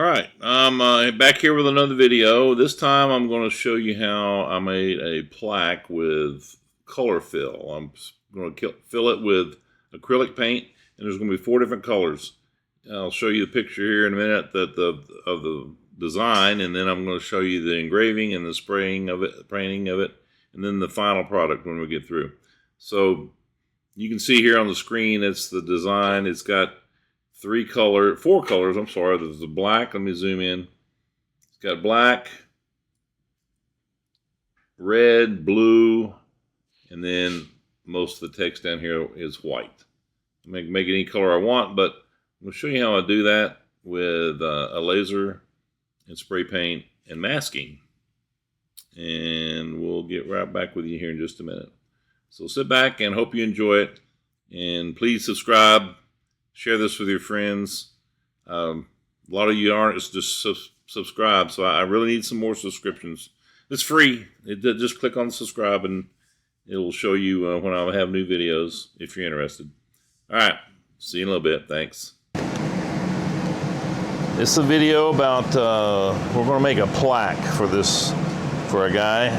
Alright, I'm back here with another video. This time I'm going to show you how I made a plaque with color fill. I'm going to fill it with acrylic paint, and there's going to be 4 different colors. I'll show you the picture here in a minute of the design, and then I'm going to show you the engraving and the spraying of it, painting of it, and then the final product when we get through. So you can see here on the screen, it's the design. It's got 4 colors, I'm sorry. There's the black, let me zoom in. It's got black, red, blue, and then most of the text down here is white. I make it any color I want, but I'm going to show you how I do that with a laser and spray paint and masking. And we'll get right back with you here in just a minute. So sit back and hope you enjoy it. And please subscribe. Share this with your friends. A lot of you aren't just subscribe, so I really need some more subscriptions. It's free. Just click on subscribe and it will show you when I have new videos if you're interested. All right, see you in a little bit. Thanks. It's a video about we're going to make a plaque for a guy.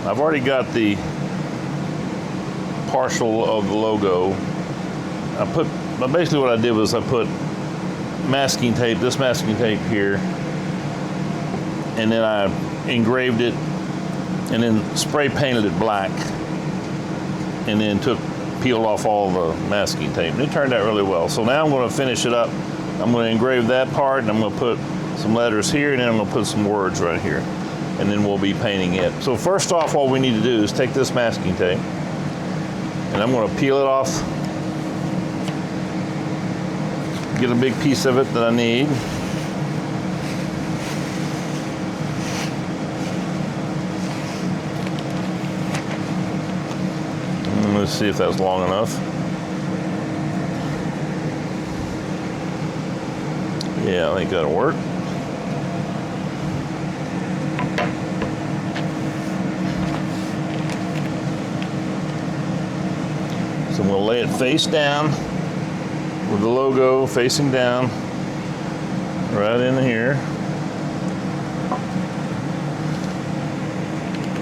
I've already got the partial of the logo. But basically what I did was I put masking tape, this masking tape here, and then I engraved it and then spray painted it black and then peeled off all the masking tape. And it turned out really well. So now I'm going to finish it up. I'm going to engrave that part, and I'm going to put some letters here, and then I'm going to put some words right here. And then we'll be painting it. So first off, all we need to do is take this masking tape, and I'm going to peel it off. Get a big piece of it that I need. And let's see if that's long enough. Yeah, I think that'll work. So I'm going to lay it face down, with the logo facing down, right in here.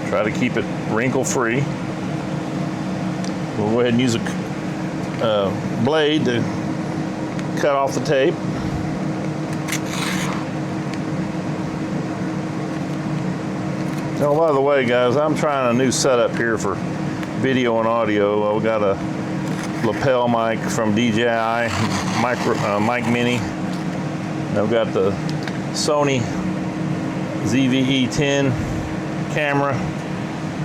Try to keep it wrinkle-free. We'll go ahead and use a blade to cut off the tape. Oh, by the way, guys, I'm trying a new setup here for video and audio. I've got a lapel mic from DJI mic mini. I've got the Sony ZV-E10 camera.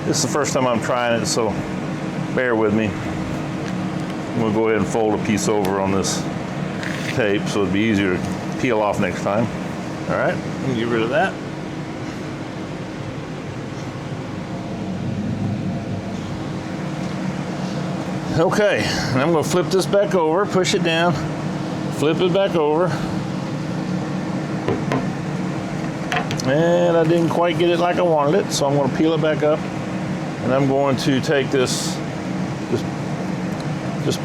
This is the first time I'm trying it, so bear with me. We'll go ahead and fold a piece over on this tape so it'll be easier to peel off next time. All right, get rid of that. Okay, and I'm going to flip this back over, push it down, flip it back over. And I didn't quite get it like I wanted it, so I'm going to peel it back up. And I'm going to take this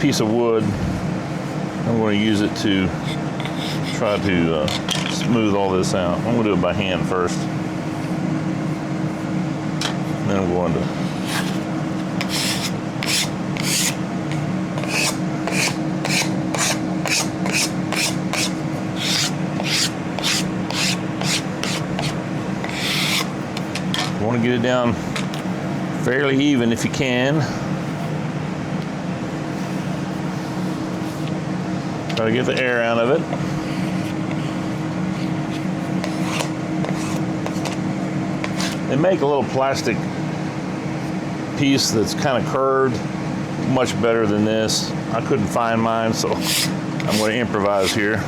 piece of wood. I'm going to use it to try to smooth all this out. I'm going to do it by hand first. And then I'm going to want to get it down fairly even if you can. Try to get the air out of it. They make a little plastic piece that's kind of curved, much better than this. I couldn't find mine, so I'm going to improvise here.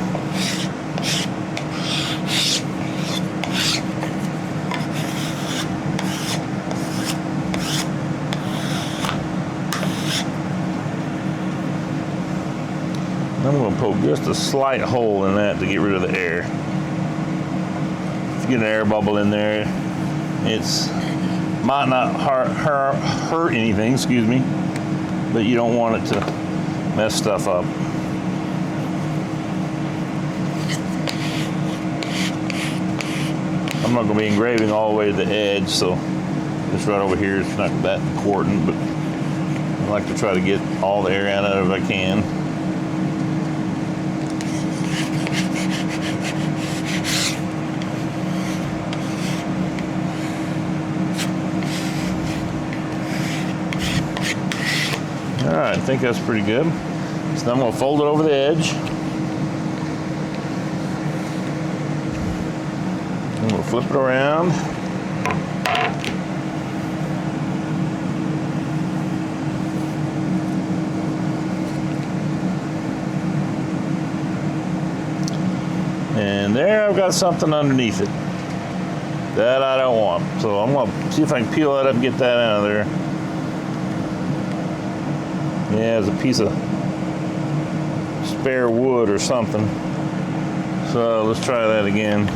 I'm going to poke just a slight hole in that to get rid of the air. If you get an air bubble in there, it's might not hurt anything, excuse me, but you don't want it to mess stuff up. I'm not going to be engraving all the way to the edge, so this right over here is not that important, but I like to try to get all the air out of it if I can. Alright, I think that's pretty good. So now I'm going to fold it over the edge. I'm going to flip it around. And there I've got something underneath it that I don't want. So I'm going to see if I can peel that up and get that out of there. Yeah, there's a piece of spare wood or something. So let's try that again.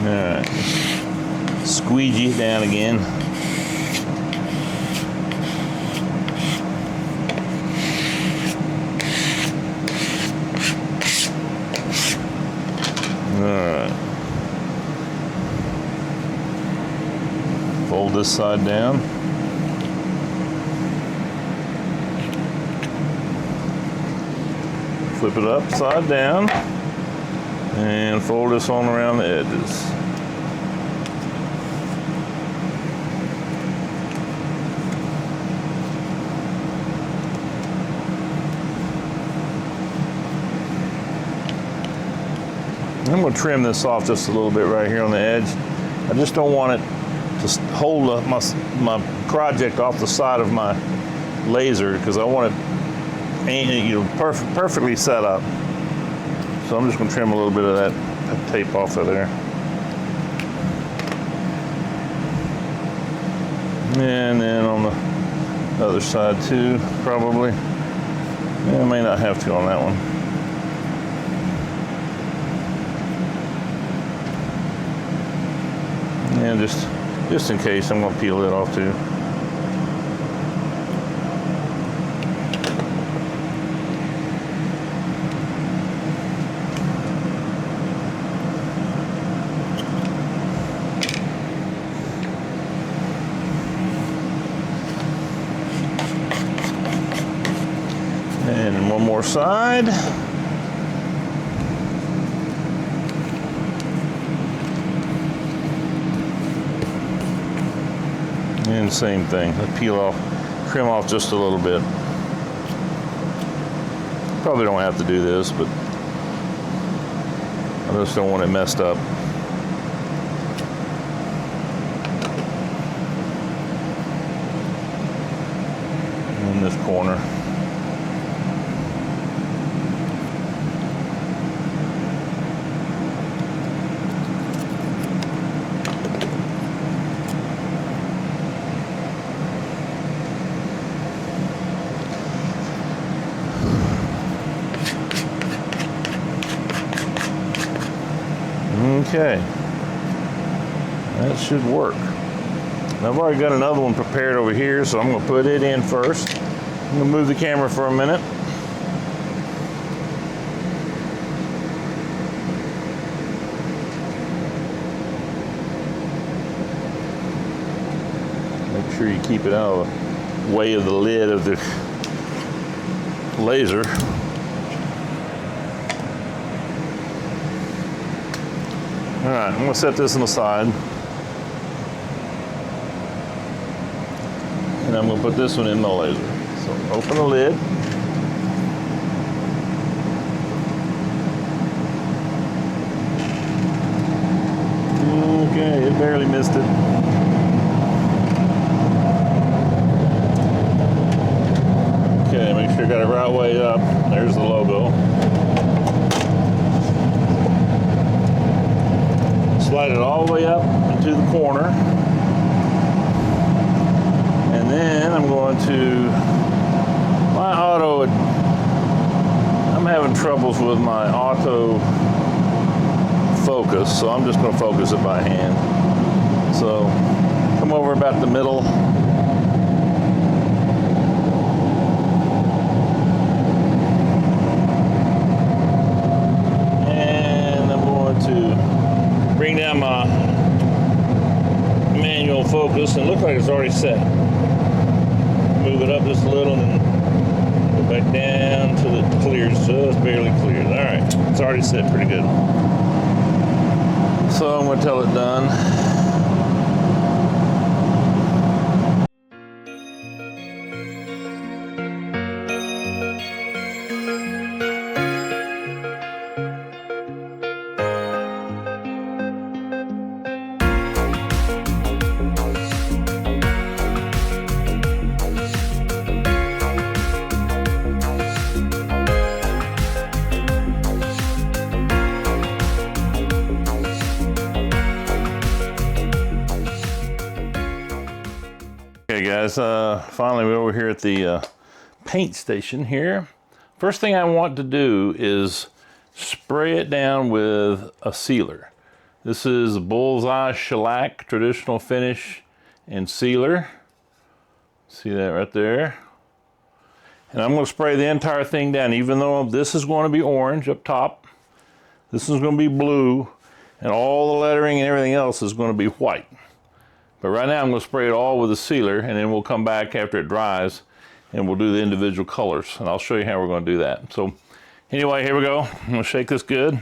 Alright, squeegee it down again. Alright. Fold this side down. Flip it upside down. And fold this on around the edges. I'm going to trim this off just a little bit right here on the edge. I just don't want it to hold my project off the side of my laser because I want it perfectly set up. So I'm just going to trim a little bit of that tape off of there. And then on the other side too, probably. Yeah, I may not have to on that one. And just in case, I'm going to peel it off too. And one more side. And same thing, peel off, trim off just a little bit. Probably don't have to do this, but I just don't want it messed up. In this corner. Okay, that should work. I've already got another one prepared over here, so I'm going to put it in first. I'm going to move the camera for a minute. Make sure you keep it out of the way of the lid of the laser. All right, I'm going to set this on the side. And I'm going to put this one in the laser. So open the lid. Okay, it barely missed it. Okay, make sure you got it right way up. There's the logo. Slide it all the way up into the corner. And then I'm going to, I'm having troubles with my auto focus, so I'm just going to focus it by hand. So come over about the middle. And I'm going to bring down my manual focus, and it looks like it's already set. Move it up just a little and then go back down till it clears, just barely clears. All right, it's already set pretty good. So I'm going to tell it done. Okay guys, finally we're over here at the paint station here. First thing I want to do is spray it down with a sealer. This is Bullseye Shellac Traditional Finish and Sealer. See that right there? And I'm going to spray the entire thing down, even though this is going to be orange up top. This is going to be blue, and all the lettering and everything else is going to be white. But right now I'm going to spray it all with a sealer, and then we'll come back after it dries and we'll do the individual colors, and I'll show you how we're going to do that. So anyway, here we go. I'm going to shake this good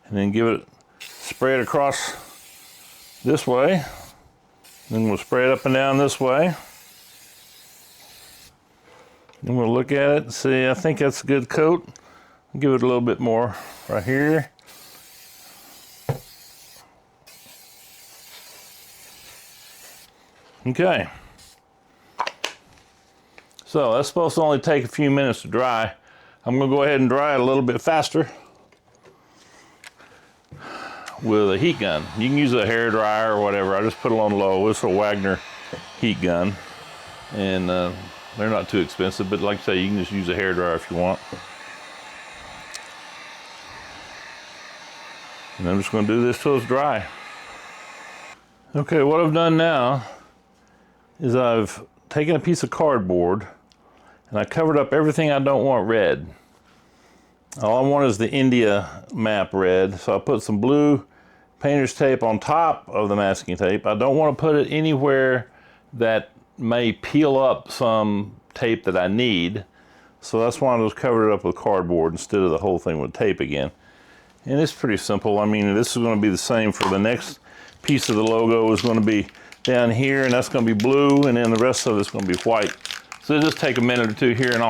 and then spray it across this way. Then we'll spray it up and down this way. Then we'll look at it and see, I think that's a good coat. Give it a little bit more right here. Okay, so that's supposed to only take a few minutes to dry. I'm going to go ahead and dry it a little bit faster with a heat gun. You can use a hair dryer or whatever. I just put it on low. It's a Wagner heat gun, and they're not too expensive, but like I say, you can just use a hair dryer if you want. And I'm just going to do this till it's dry. Okay, what I've done now is I've taken a piece of cardboard and I covered up everything I don't want red. All I want is the India map red, so I put some blue painter's tape on top of the masking tape. I don't want to put it anywhere that may peel up some tape that I need, so that's why I just covered it up with cardboard instead of the whole thing with tape again. And it's pretty simple. I mean, this is going to be the same for the next piece of the logo. Is going to be down here, and that's going to be blue, and then the rest of it's going to be white. So just take a minute or two here, and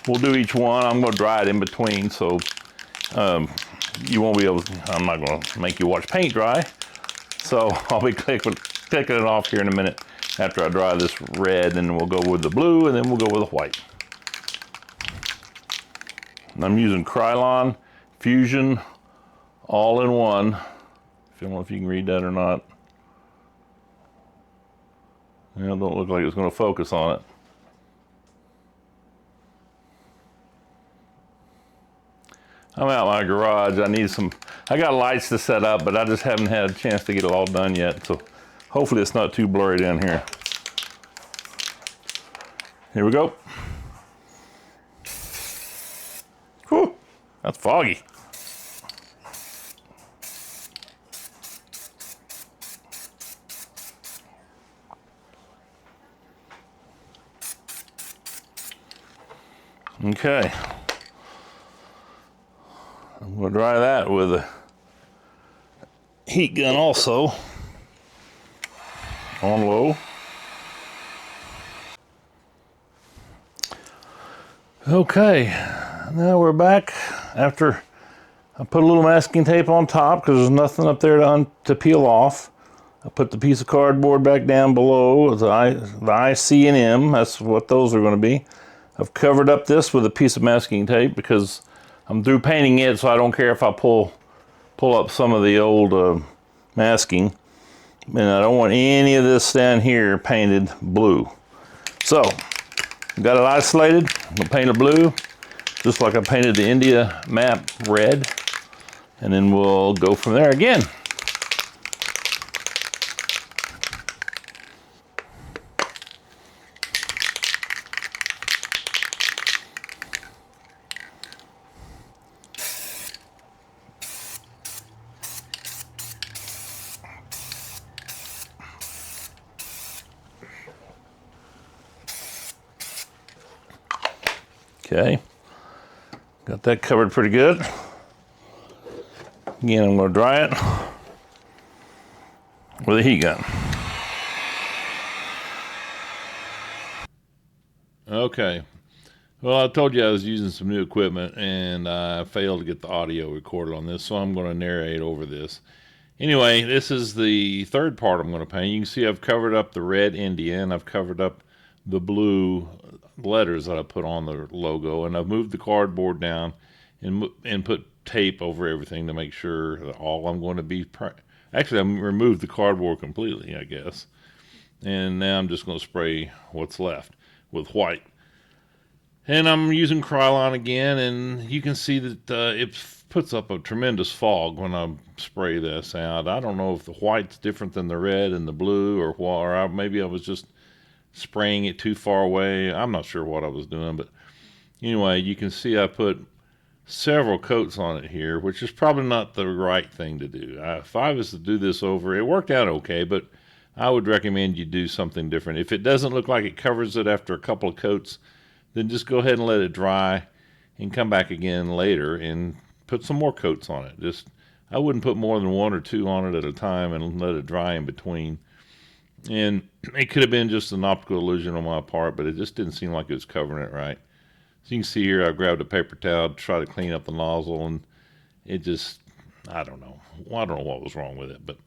we'll do each one. I'm going to dry it in between, so you won't be able to, I'm not going to make you watch paint dry. So I'll be clicking it off here in a minute after I dry this red, and we'll go with the blue, and then we'll go with the white. And I'm using Krylon Fusion all-in-one. I don't know if you can read that or not. It don't look like it's going to focus on it. I'm out in my garage. I got lights to set up, but I just haven't had a chance to get it all done yet. So hopefully it's not too blurry down here. Here we go. Whew, that's foggy. Okay, I'm going to dry that with a heat gun also on low. Okay, now we're back after I put a little masking tape on top because there's nothing up there to peel off. I put the piece of cardboard back down below, the IC and M, that's what those are going to be. I've covered up this with a piece of masking tape because I'm through painting it, so I don't care if I pull up some of the old masking. And I don't want any of this down here painted blue. So Got it isolated. I'll paint it blue, just like I painted the India map red. And then we'll go from there again. Okay, got that covered pretty good. Again, I'm going to dry it with a heat gun. Okay, well, I told you I was using some new equipment and I failed to get the audio recorded on this, so I'm going to narrate over this. Anyway, this is the third part I'm going to paint. You can see I've covered up the red India and I've covered up the blue letters that I put on the logo, and I've moved the cardboard down and put tape over everything to make sure that all I'm going to be actually I removed the cardboard completely, I guess, and now I'm just going to spray what's left with white, and I'm using Krylon again, and you can see that it puts up a tremendous fog when I spray this out. I don't know if the white's different than the red and the blue or what, or maybe I was just spraying it too far away. I'm not sure what I was doing, but anyway, you can see I put several coats on it here, which is probably not the right thing to do. If I was to do this over, it worked out okay, but I would recommend you do something different. If it doesn't look like it covers it after a couple of coats, then just go ahead and let it dry and come back again later and put some more coats on it. I wouldn't put more than one or two on it at a time and let it dry in between. And it could have been just an optical illusion on my part, but it just didn't seem like it was covering it right. So you can see here I grabbed a paper towel to try to clean up the nozzle, and it just, I don't know what was wrong with it. But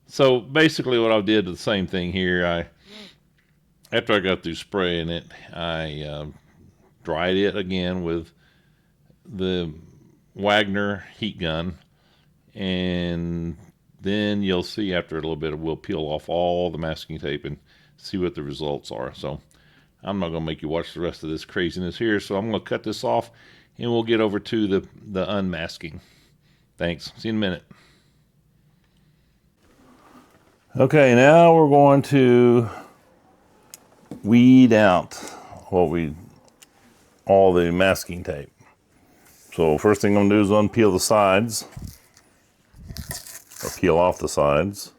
so basically what I did the same thing here. After I got through spraying it, I dried it again with the Wagner heat gun, and then you'll see after a little bit we'll peel off all the masking tape and see what the results are. So I'm not going to make you watch the rest of this craziness here, so I'm going to cut this off and we'll get over to the unmasking. Thanks. See you in a minute. Okay, now we're going to weed out all the masking tape. So first thing I'm going to do is unpeel the sides, or peel off the sides.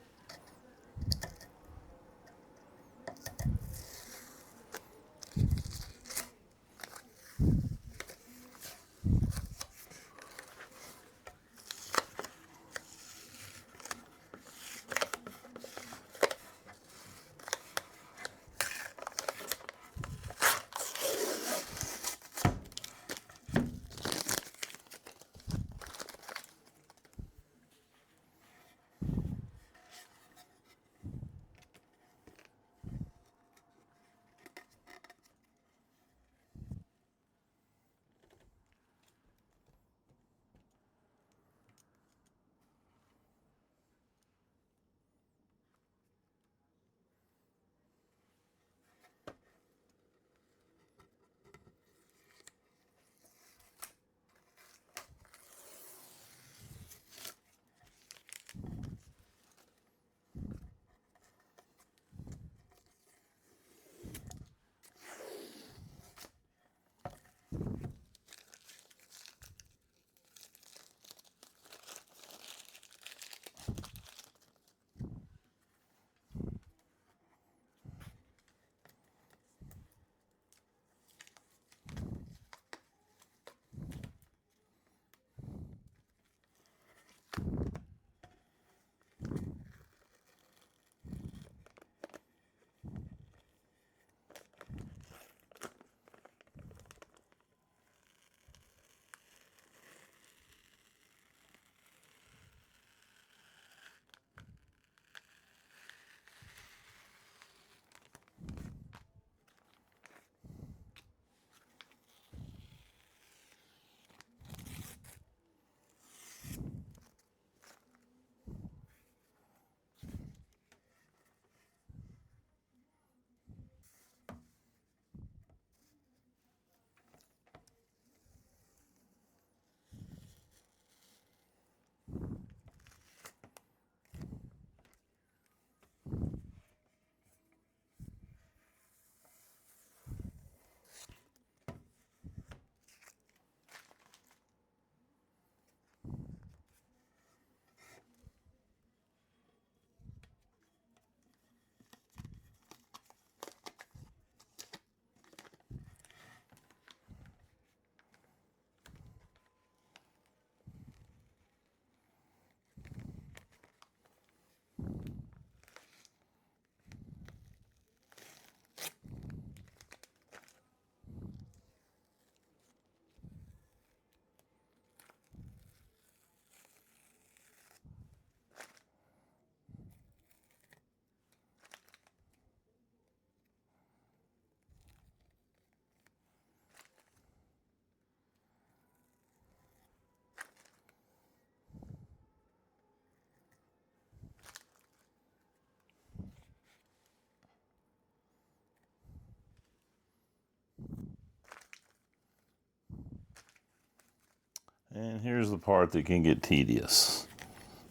And here's the part that can get tedious.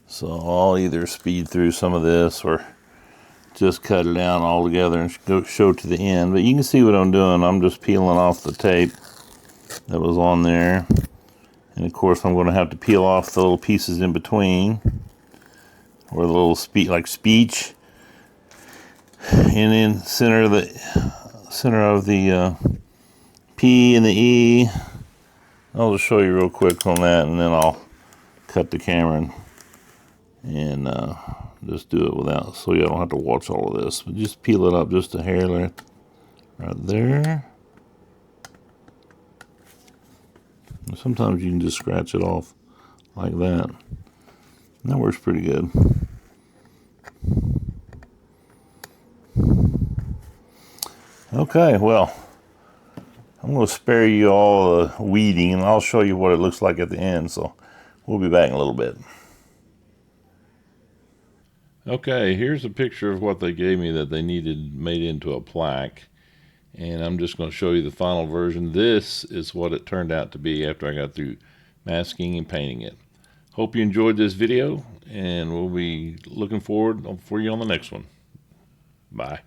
So I'll either speed through some of this or just cut it down altogether and go show to the end. But you can see what I'm doing. I'm just peeling off the tape that was on there. And of course I'm going to have to peel off the little pieces in between, or the little speech. And in center of the P and the E. I'll just show you real quick on that, and then I'll cut the camera and just do it without, so you don't have to watch all of this. But just peel it up just a hair length right there. And sometimes you can just scratch it off like that. And that works pretty good. Okay, well, I'm going to spare you all the weeding, and I'll show you what it looks like at the end, so we'll be back in a little bit. Okay, here's a picture of what they gave me that they needed made into a plaque, and I'm just going to show you the final version. This is what it turned out to be after I got through masking and painting it. Hope you enjoyed this video, and we'll be looking forward for you on the next one. Bye.